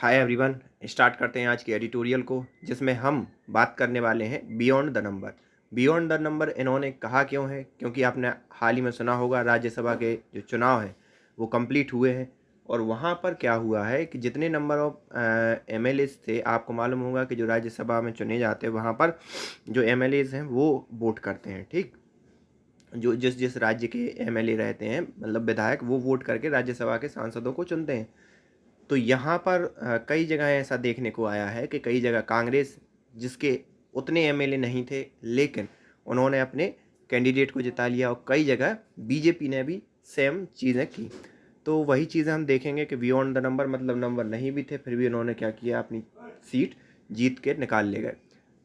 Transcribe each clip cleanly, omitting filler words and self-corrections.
Hi everyone. Start करते हैं आज की एडिटोरियल को, जिसमें हम बात करने वाले हैं beyond the number. Beyond the number इन्होंने कहा क्यों है? क्योंकि आपने हाल ही में सुना होगा राज्यसभा के जो चुनाव हैं वो कंप्लीट हुए हैं, और वहाँ पर क्या हुआ है कि जितने नंबर ऑफ एमएलएज थे, आपको मालूम होगा कि जो राज्यसभा में चुने जाते हैं वहाँ पर जो एमएलएज हैं वो वोट करते हैं। ठीक, जो जिस जिस राज्य के एमएलए रहते हैं, मतलब विधायक, वो वोट करके राज्यसभा के सांसदों को चुनते हैं। तो यहाँ पर कई जगह ऐसा देखने को आया है कि कई जगह कांग्रेस, जिसके उतने एमएलए नहीं थे, लेकिन उन्होंने अपने कैंडिडेट को जिता लिया, और कई जगह बीजेपी ने भी सेम चीज़ें की। तो वही चीज़ें हम देखेंगे कि बियॉन्ड द नंबर, मतलब नंबर नहीं भी थे फिर भी उन्होंने क्या किया, अपनी सीट जीत के निकाल ले गए।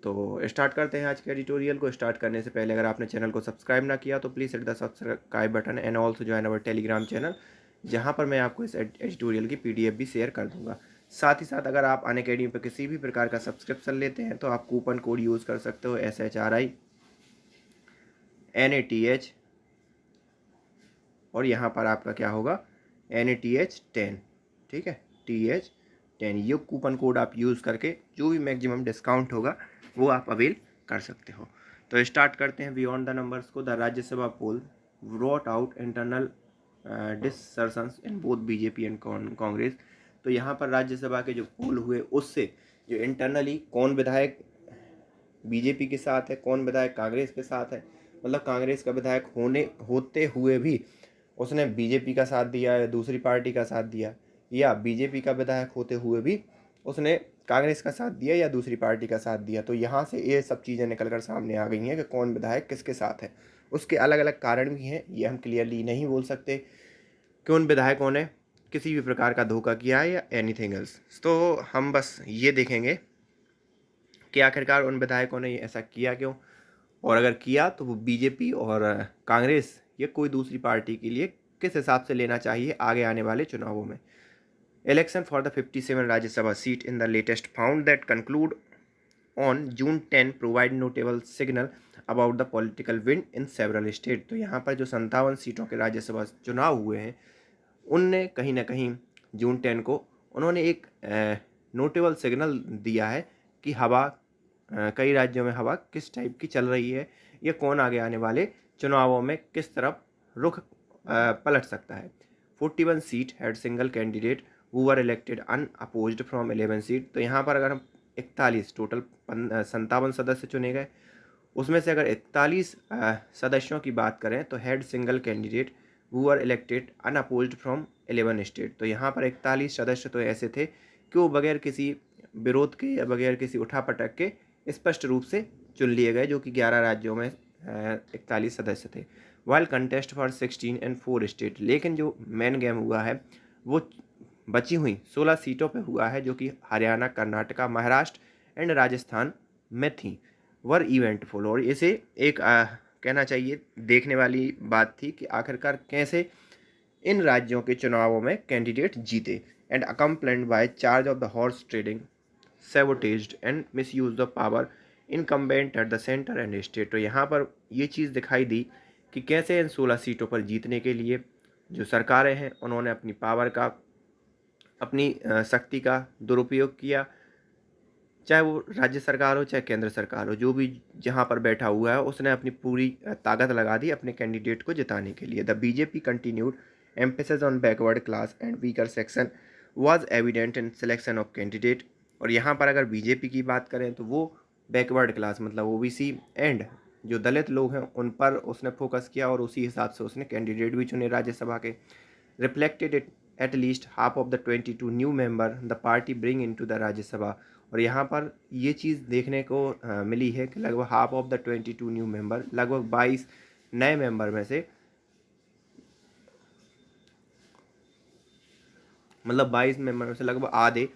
तो स्टार्ट करते हैं आज के एडिटोरियल को। स्टार्ट करने से पहले अगर आपने चैनल को सब्सक्राइब ना किया तो please hit the subscribe button and also join our Telegram channel, जहाँ पर मैं आपको इस एडिटोरियल की पीडीएफ भी शेयर कर दूंगा। साथ ही साथ अगर आप अनअकैडमी पर किसी भी प्रकार का सब्सक्रिप्शन लेते हैं तो आप कूपन कोड यूज़ कर सकते हो SHRI NATH, और यहाँ पर आपका क्या होगा NATH10। ठीक है, TH10, ये कूपन कोड आप यूज़ करके जो भी मैक्सिमम डिस्काउंट होगा वो आप अवेल कर सकते हो। तो स्टार्ट करते हैं बियॉन्ड द नंबर्स को। The Rajya Sabha poll wrought out internal dissensions in both BJP and Congress. तो यहाँ पर राज्यसभा के जो पोल हुए उससे जो इंटरनली कौन विधायक बीजेपी के साथ है, कौन विधायक कांग्रेस के साथ है, मतलब कांग्रेस का विधायक होते हुए भी उसने बीजेपी का साथ दिया या दूसरी पार्टी का साथ दिया, या बीजेपी का विधायक होते हुए भी उसने कांग्रेस का साथ दिया या दूसरी पार्टी का साथ दिया। तो यहाँ से ये सब चीज़ें निकल कर सामने आ गई हैं कि कौन विधायक किसके साथ है। उसके अलग अलग कारण भी हैं, ये हम क्लियरली नहीं बोल सकते कि उन विधायकों ने किसी भी प्रकार का धोखा किया है या एनीथिंग एल्स। तो हम बस ये देखेंगे कि आखिरकार उन विधायकों ने ऐसा किया क्यों, और अगर किया तो वो बीजेपी और कांग्रेस या कोई दूसरी पार्टी के लिए किस हिसाब से लेना चाहिए आगे आने वाले चुनावों में। Election for the 57 Rajya Sabha seat in the latest found that conclude on June 10 provide notable signal about the political wind in several state. तो यहाँ पर जो 57 सीटों के राज्यसभा चुनाव हुए हैं उनने कहीं ना कहीं जून 10 को उन्होंने एक नोटेबल सिग्नल दिया है कि हवा कई राज्यों में हवा किस टाइप की चल रही है, या कौन आगे आने वाले चुनावों में किस तरफ रुख पलट सकता है। 41 seat had single candidate who were elected unopposed from 11 seat. तो यहाँ पर अगर हम 41 टोटल 57 सदस्य चुने गए, उसमें से अगर 41 सदस्यों की बात करें तो head single candidate who are elected unopposed from 11 state. तो यहाँ पर 41 सदस्य तो ऐसे थे कि वो बगैर किसी विरोध के या बगैर किसी उठापटक के स्पष्ट रूप से चुन लिए गए, जो कि 11 राज्यों में 41 सदस्य थे। While contest for 16 and 4 state, लेकिन जो मेन गेम हुआ है वो बची हुई 16 सीटों पे हुआ है, जो कि हरियाणा, कर्नाटका, महाराष्ट्र एंड राजस्थान में थी। वर इवेंटफुल, और इसे एक कहना चाहिए देखने वाली बात थी कि आखिरकार कैसे इन राज्यों के चुनावों में कैंडिडेट जीते। And accompanied by charge of the horse trading, sabotaged and misused the power incumbent at the center and state। तो यहाँ पर ये चीज़ दिखाई दी कि कैसे इन 16 सीटों पर जीतने के लिए जो सरकारें हैं उन्होंने अपनी पावर का, अपनी शक्ति का दुरुपयोग किया, चाहे वो राज्य सरकार हो चाहे केंद्र सरकार हो, जो भी जहाँ पर बैठा हुआ है उसने अपनी पूरी ताकत लगा दी अपने कैंडिडेट को जिताने के लिए। The BJP continued emphasis on backward class and weaker section was evident in selection of candidate. और यहाँ पर अगर बीजेपी की बात करें तो वो बैकवर्ड क्लास मतलब ओबीसी एंड जो दलित लोग हैं उन पर उसने फोकस किया, और उसी हिसाब से उसने कैंडिडेट भी चुने राज्यसभा के। Reflected it at least half of the 22 new member the party bring into the Rajya Sabha. और यहाँ पर ये चीज़ देखने को मिली है कि लगभग half of the 22 new member, लगभग 22 नए मेंबर में से, मतलब 22 मेंबर में से लगभग आधे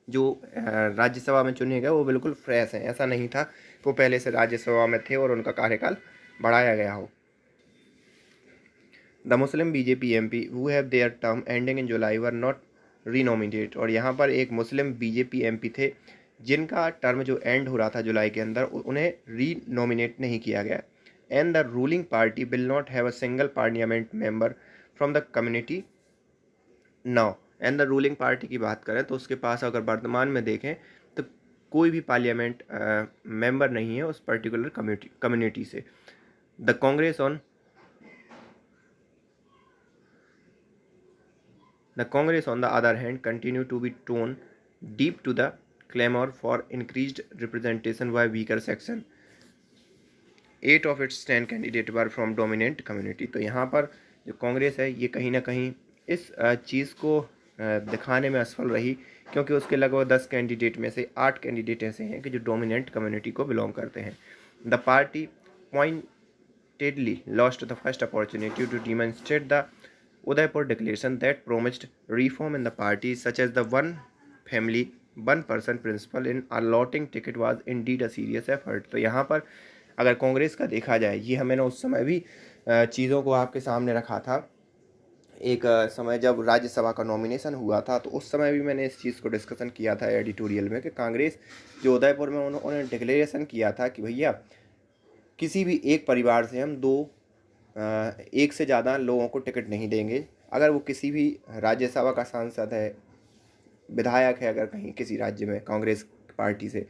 जो राज्यसभा में चुने गए वो बिल्कुल फ्रेश हैं। ऐसा नहीं था कि वो पहले से राज्यसभा में थे और उनका कार्यकाल बढ़ाया गया हो। The Muslim BJP MP who have their term ending in July were not renominated. और यहाँ पर एक मुस्लिम बीजेपी एमपी थे जिनका टर्म जो एंड हो रहा था जुलाई के अंदर, उन्हें रीनोमिनेट नहीं किया गया। And the ruling party will not have a single parliament member from the community now. And the ruling party की बात करें तो उसके पास अगर वर्तमान में देखें तो कोई भी पार्लियामेंट मेंबर नहीं है उस पर्टिकुलर कम्युनिटी से। The Congress on The Congress, on the other hand, continue to be torn deep to the clamor for increased representation by weaker section. 8 of its 10 candidates were from dominant community. तो यहाँ पर जो कांग्रेस है ये कहीं ना कहीं इस चीज़ को दिखाने में असफल रही, क्योंकि उसके लगभग 10 कैंडिडेट में से 8 कैंडिडेट ऐसे हैं कि जो डोमिनेंट कम्युनिटी को बिलोंग करते हैं। The party pointedly lost the first opportunity to demonstrate the Udaipur declaration that promised reform in the party, such as the one family one person principle in allotting ticket was indeed a serious effort। तो यहाँ पर अगर कांग्रेस का देखा जाए, ये हमें ना उस समय भी चीज़ों को आपके सामने रखा था। एक समय जब राज्यसभा का नॉमिनेशन हुआ था तो उस समय भी मैंने इस चीज़ को डिस्कशन किया था एडिटोरियल में कि कांग्रेस जो उदयपुर में उन्होंने डिक्लेरेशन किया था कि भैया किसी भी एक परिवार से हम एक से ज़्यादा लोगों को टिकट नहीं देंगे। अगर वो किसी भी राज्यसभा का सांसद है, विधायक है, अगर कहीं किसी राज्य में कांग्रेस पार्टी से,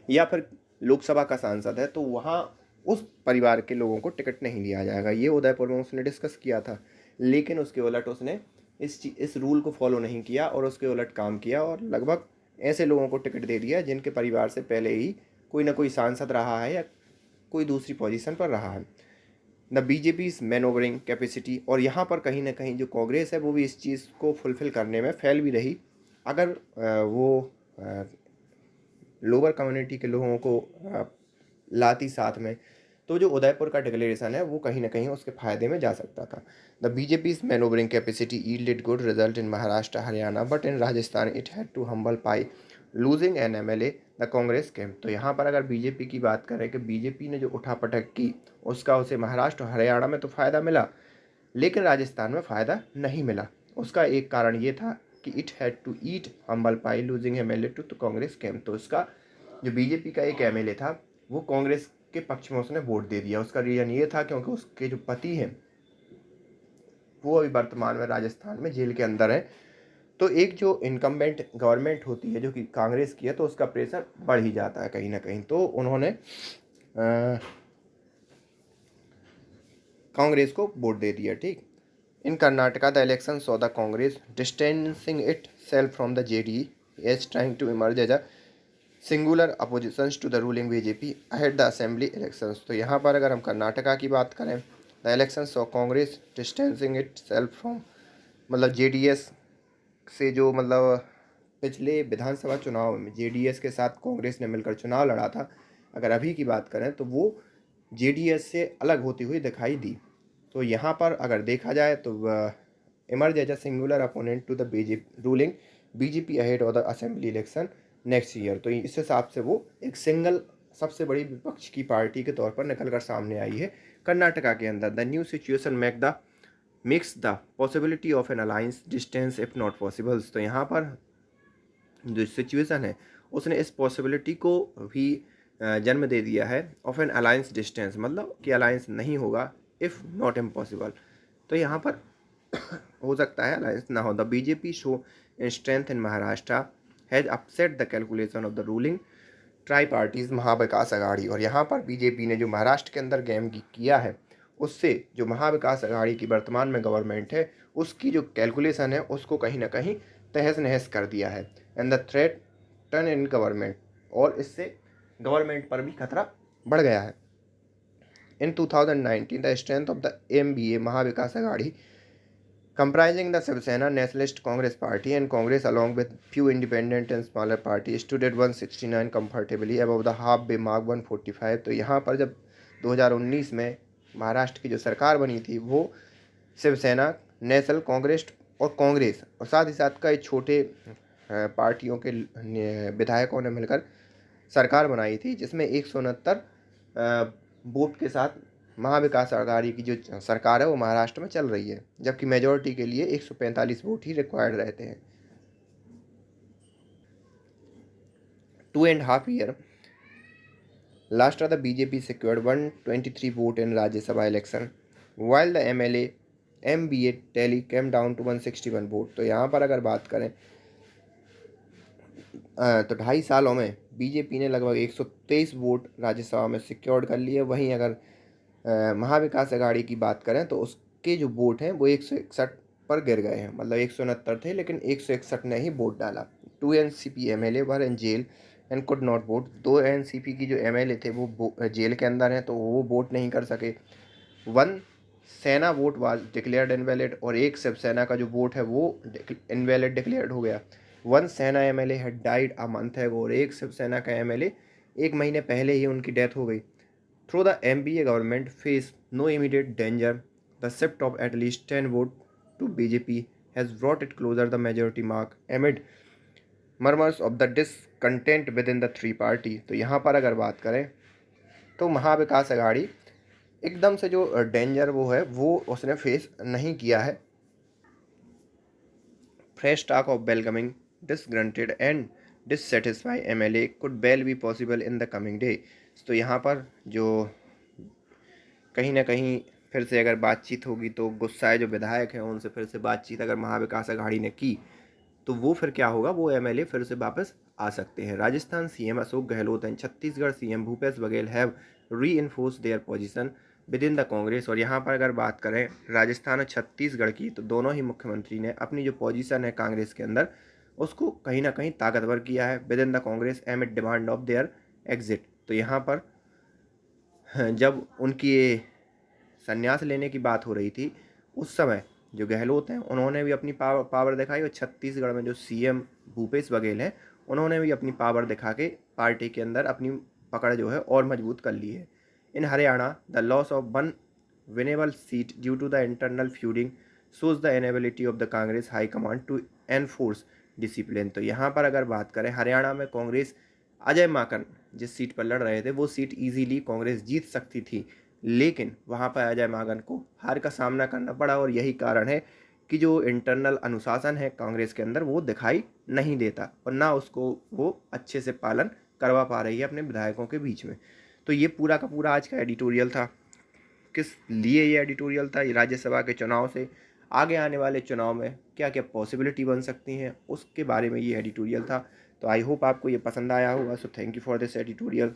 या फिर लोकसभा का सांसद है, तो वहाँ उस परिवार के लोगों को टिकट नहीं दिया जाएगा। ये उदयपुर में उसने डिस्कस किया था, लेकिन उसके उलट उसने इस रूल को फॉलो नहीं किया और उसके उलट काम किया और लगभग ऐसे लोगों को टिकट दे दिया जिनके परिवार से पहले ही कोई ना कोई सांसद रहा है या कोई दूसरी पोजीशन पर रहा है। द बीजेपी मैनोवरिंग कैपेसिटी, और यहाँ पर कहीं ना कहीं जो कांग्रेस है वो भी इस चीज़ को फुलफ़िल करने में फेल भी रही। अगर वो लोअर कम्युनिटी के लोगों को लाती साथ में, तो जो उदयपुर का डिक्लेरेशन है वो कहीं ना कहीं उसके फ़ायदे में जा सकता था। The BJP maneuvering capacity yielded good result in Maharashtra Haryana, but in Rajasthan it had to humble pie losing an MLA the Congress camp. तो यहाँ पर अगर बीजेपी की बात करें कि बीजेपी ने जो उठापटक की उसका उसे महाराष्ट्र और हरियाणा में तो फ़ायदा मिला, लेकिन राजस्थान में फ़ायदा नहीं मिला। उसका एक कारण ये था कि it had to eat humble pie losing MLA to Congress camp. तो उसका जो बीजेपी का एक MLA था वो कांग्रेस के पक्ष में उसने वोट दे दिया। उसका रीज़न ये था क्योंकि उसके जो पति हैं वो अभी वर्तमान में राजस्थान में जेल के अंदर है। तो एक जो इनकम्बेंट गवर्नमेंट होती है जो कि कांग्रेस की है, तो उसका प्रेशर बढ़ ही जाता है कहीं ना कहीं। तो उन्होंने कांग्रेस को वोट दे दिया। ठीक। In Karnataka the election saw the Congress distancing itself from the JDS trying to emerge as a singular opposition to the ruling BJP ahead the assembly elections. तो यहाँ पर अगर हम कर्नाटका की बात करें, the election saw Congress distancing itself from, मतलब JDS से, जो मतलब पिछले विधानसभा चुनाव में JDS के साथ कांग्रेस ने मिलकर चुनाव लड़ा था, अगर अभी की बात करें तो वो JDS से अलग होती हुई दिखाई दी। तो यहाँ पर अगर देखा जाए तो emerge as a singular opponent to the ruling BJP ahead of the assembly election next year. तो इस हिसाब से वो एक सिंगल सबसे बड़ी विपक्ष की पार्टी के तौर पर निकल कर सामने आई है कर्नाटका के अंदर। The new situation makes the possibility of N alliance distance if not possibles. तो यहाँ पर जो सिचुएशन है उसने इस पॉसिबिलिटी को भी जन्म दे दिया है ऑफ एन अलायंस डिस्टेंस, मतलब कि अलायंस नहीं होगा इफ़ नॉट इम्पॉसिबल। तो यहाँ पर हो सकता है अलायंस ना हो। The BJP show strength in Maharashtra has upset the calculation of the ruling tri parties Mahavikas Aghadi. और यहाँ पर BJP ने जो महाराष्ट्र के अंदर गेम किया है उससे जो महाविकास अघाड़ी की वर्तमान में गवर्नमेंट है उसकी जो कैलकुलेशन है उसको कहीं ना कहीं तहस नहस कर दिया है। And the threat turn in government, और इससे गवर्नमेंट पर भी खतरा बढ़ गया है। In 2019 the strength of the MBA Mahavikas Aghadi comprising the Shiv Nationalist Congress Party and Congress along with few independent and smaller parties stood at 169 comfortably above the halfway mark 145। तो यहाँ पर जब 2019 में महाराष्ट्र की जो सरकार बनी थी वो शिवसेना, नेशनल कांग्रेस और साथ ही साथ कई छोटे पार्टियों के विधायकों ने मिलकर सरकार बनाई थी, जिसमें 169 वोट के साथ महाविकास अघाड़ी की जो सरकार है वो महाराष्ट्र में चल रही है, जबकि मेजॉरिटी के लिए 145 वोट ही रिक्वायर्ड रहते हैं। 2.5 year last the BJP secured 123 vote in Rajya Sabha election, while the MLA MBA Delhi came down to 161 vote. तो यहाँ पर अगर बात करें तो 2.5 सालों में बीजेपी ने लगभग 123 वोट राज्यसभा में सिक्योर्ड कर लिए। वहीं अगर महाविकास अघाड़ी की बात करें तो उसके जो वोट हैं वो 161 पर गिर गए हैं, मतलब 169 थे लेकिन 161 ने ही वोट डाला। 2 NCP MLA were in jail and could not vote. 2 NCP की जो MLA थे वो जेल के अंदर हैं तो वो वोट नहीं कर सके। 1 सेना वोट वाज डिक्लेयर्ड इनवैलिड, और एक शिवसेना का जो वोट है वो इनवैलिड डिक्लेयर्ड हो गया। 1 सेना MLA had died a month एगो, और एक शिवसेना का MLA 1 महीने पहले ही उनकी डेथ हो गई। Through the MBA government faced no immediate danger, the shift of at least 10 votes to BJP has brought it closer the majority mark amid murmurs of the discontent within the three party। तो यहाँ पर अगर बात करें तो महाविकास अघाड़ी एकदम से जो डेंजर वो है वो उसने फेस नहीं किया है। Fresh talk of welcoming disgruntled and dissatisfied MLA could well be possible in the coming day। तो यहाँ पर जो कहीं ना कहीं फिर से अगर बातचीत होगी तो गुस्साए जो विधायक हैं उनसे फिर से बातचीत अगर महाविकास अघाड़ी ने की तो वो फिर क्या होगा, वो MLA फिर से वापस आ सकते हैं। Rajasthan CM Ashok Gehlot and Chhattisgarh CM Bhupesh Baghel have reinforce their position within the Congress. और यहाँ पर अगर बात करें राजस्थान और छत्तीसगढ़ की तो दोनों ही मुख्यमंत्री ने अपनी जो पोजीशन है कांग्रेस के अंदर उसको कहीं ना कहीं ताकतवर किया है with in the Congress एमिड demand of their exit. तो यहाँ पर जब उनकी संन्यास लेने की बात हो रही थी उस समय जो गहलोत हैं उन्होंने भी अपनी पावर दिखाई, और छत्तीसगढ़ में जो CM भूपेश बघेल हैं उन्होंने भी अपनी पावर दिखा के पार्टी के अंदर अपनी पकड़ जो है और मजबूत कर ली है। In Haryana the loss of one winnable seat due to the internal feuding shows the inability of the Congress high command to enforce discipline. तो यहाँ पर अगर बात करें हरियाणा में कांग्रेस अजय माकन जिस सीट पर लड़ रहे थे वो सीट इजीली कांग्रेस जीत सकती थी, लेकिन वहाँ पर अजय माकन को हार का सामना करना पड़ा। और यही कारण है कि जो इंटरनल अनुशासन है कांग्रेस के अंदर वो दिखाई नहीं देता और ना उसको वो अच्छे से पालन करवा पा रही है अपने विधायकों के बीच में। तो ये पूरा का पूरा आज का एडिटोरियल था। किस लिए ये एडिटोरियल था, ये राज्यसभा के चुनाव से आगे आने वाले चुनाव में क्या क्या पॉसिबिलिटी बन सकती हैं उसके बारे में ये एडिटोरियल था। तो आई होप आपको ये पसंद आया होगा। So thank you for this editorial.